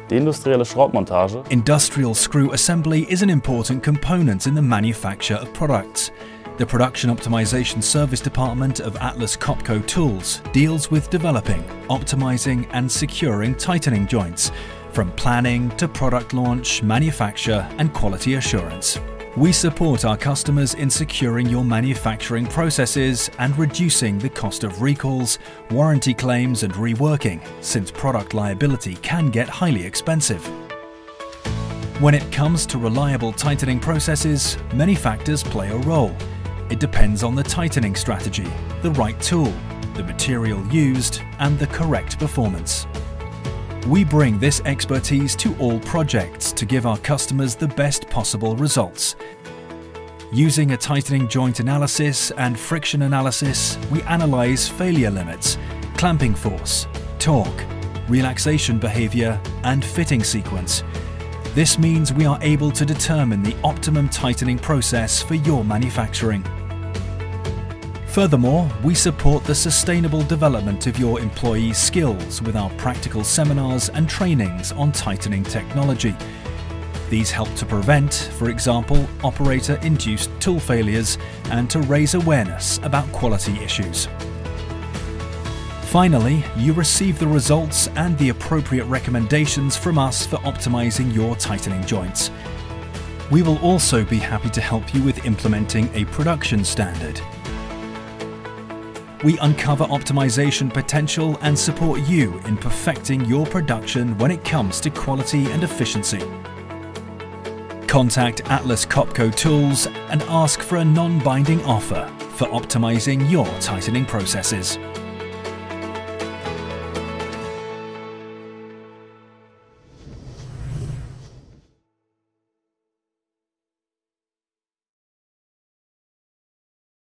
Die industrielle Schraubmontage. Industrial screw assembly is an important component in the manufacture of products. The Production Optimization Service Department of Atlas Copco Tools deals with developing, optimizing and securing tightening joints, from planning to product launch, manufacture and quality assurance. We support our customers in securing your manufacturing processes and reducing the cost of recalls, warranty claims and reworking, since product liability can get highly expensive. When it comes to reliable tightening processes, many factors play a role. It depends on the tightening strategy, the right tool, the material used and the correct performance. We bring this expertise to all projects to give our customers the best possible results. Using a tightening joint analysis and friction analysis, we analyze failure limits, clamping force, torque, relaxation behavior, and fitting sequence. This means we are able to determine the optimum tightening process for your manufacturing. Furthermore, we support the sustainable development of your employees' skills with our practical seminars and trainings on tightening technology. These help to prevent, for example, operator-induced tool failures and to raise awareness about quality issues. Finally, you receive the results and the appropriate recommendations from us for optimizing your tightening joints. We will also be happy to help you with implementing a production standard. We uncover optimization potential and support you in perfecting your production when it comes to quality and efficiency. Contact Atlas Copco Tools and ask for a non-binding offer for optimizing your tightening processes.